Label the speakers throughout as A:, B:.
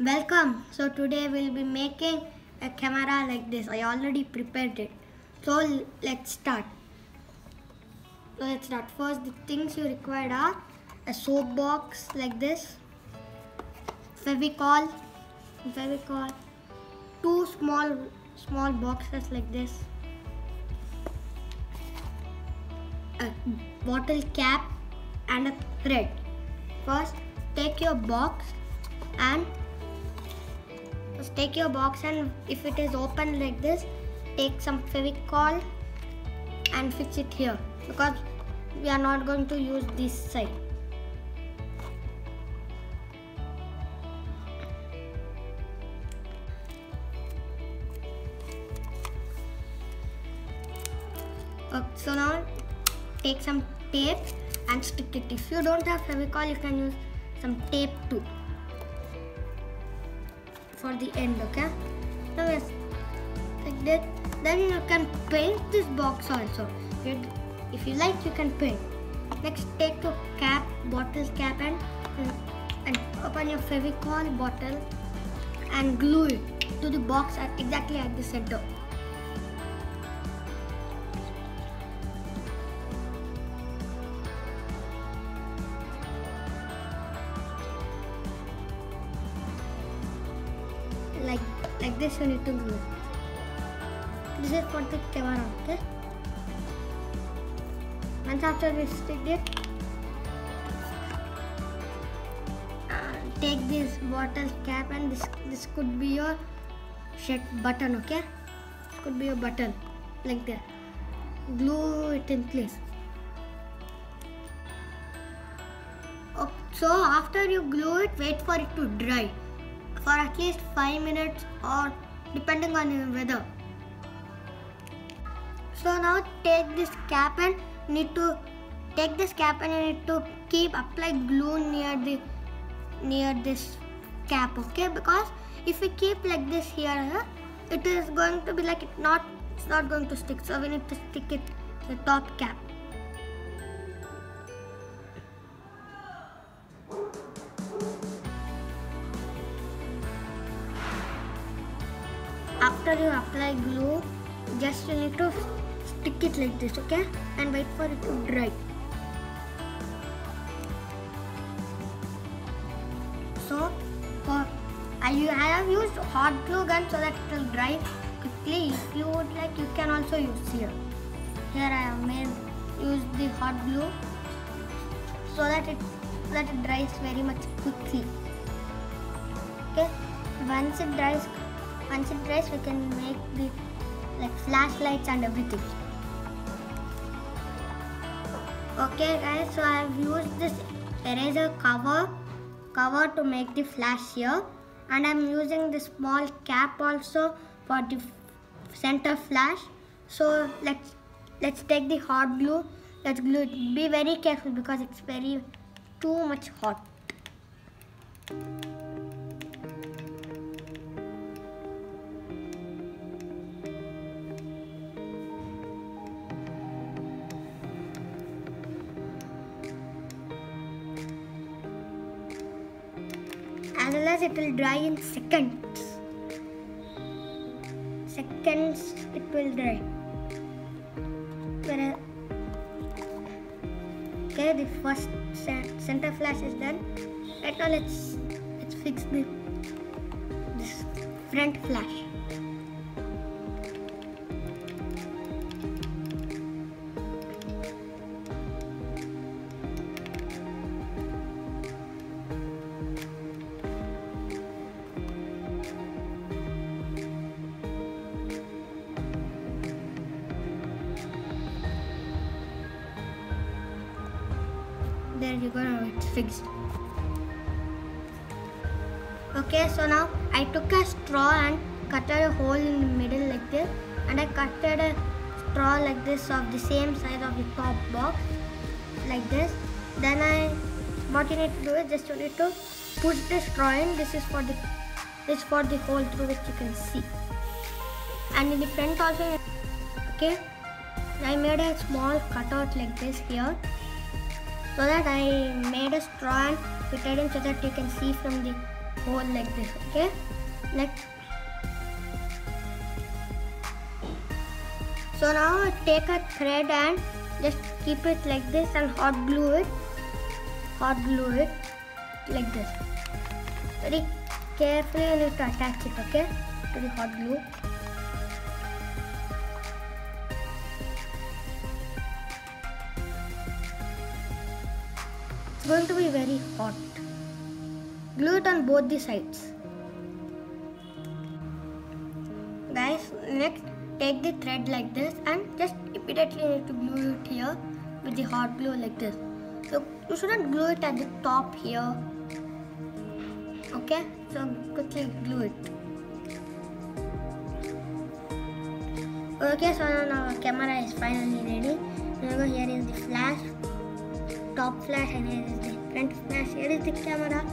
A: Welcome. So today we'll be making a camera like this. I already prepared it. So let's start. First, the things you require are a soap box like this, Fevicol, two small boxes like this, a bottle cap and a thread. First, take your box and if it is open like this, take some Fevicol and fix it here because we are not going to use this side. So now take some tape and stick it. If you don't have Fevicol, you can use some tape too for the end, okay? Now yes, like that. Then you can paint this box also. If you like, you can paint. Next, take your bottle cap and open your Fevicol bottle and glue it to the box exactly at the center. Like this you need to glue. This is for the camera, okay? Once after we stick it, take this bottle cap and this could be your shut button, okay? This could be your button, like that. Glue it in place. Okay, so after you glue it, wait for it to dry for at least 5 minutes or depending on your weather. So now take this cap and you need to keep apply glue near this cap, okay? Because if we keep like this here, it is going to be like it's not going to stick. So we need to stick it to the top cap. After you apply glue, just you need to stick it like this, okay? And wait for it to dry. So, I have used hot glue gun so that it will dry quickly. If you would like, you can also use here. Here I have used the hot glue so that it dries very much quickly. Okay, once it dries, we can make the flashlights and everything. Okay guys, so I have used this eraser cover to make the flash here, and I am using this small cap also for the center flash. So let's take the hot glue. Let's glue it. Be very careful because it's too much hot. As well as it will dry in seconds. It will dry. Okay, the first center flash is done. Right now let's fix this front flash. There you go, now it's fixed. Okay, so now I took a straw and cut a hole in the middle like this, and I cut a straw like this of the same size of the top box like this. Then what you need to do is just you need to push the straw in. This is for the hole through which you can see. And in the front also, okay, I made a small cutout like this here. So that I made a straw and fitted in so that you can see from the hole like this. Okay, next. So now take a thread and just keep it like this and hot glue it like this. Very carefully you need to attach it, okay, to the hot glue. It's going to be very hot. Glue it on both the sides. Guys, next take the thread like this and just immediately need to glue it here with the hot glue like this. So you shouldn't glue it at the top here. Okay, so quickly glue it. Okay, so now our camera is finally ready. Remember, here is the flash, top flash, and here is the front flash. Here is the camera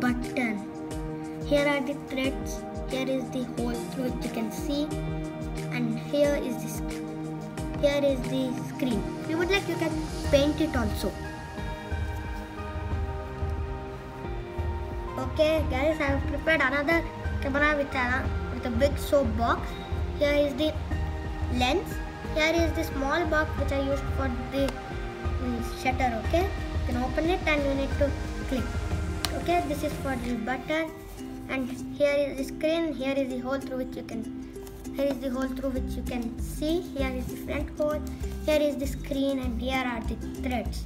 A: button. Here are the threads. Here is the hole through which you can see, and here is the screen. If you would like, you can paint it also. Okay, guys, I have prepared another camera with a big soap box. Here is the lens. Here is the small box which I used for the shutter. Okay, you can open it and you need to click. Okay, this is for the button, and here is the screen. Here is the hole through which you can. Here is the hole through which you can see. Here is the front hole. Here is the screen, and here are the threads.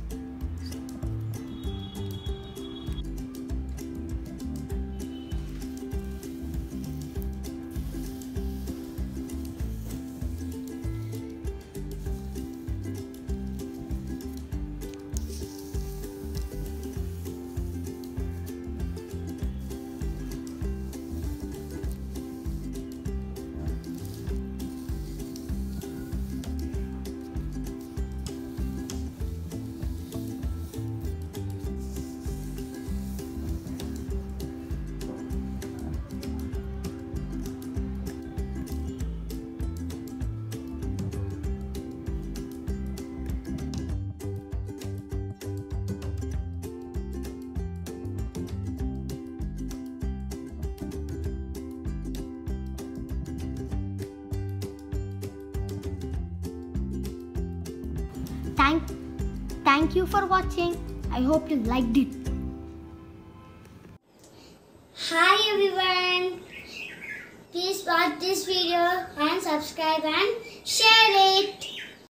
A: Thank you for watching. I hope you liked it.
B: Hi everyone. Please watch this video and subscribe and share it.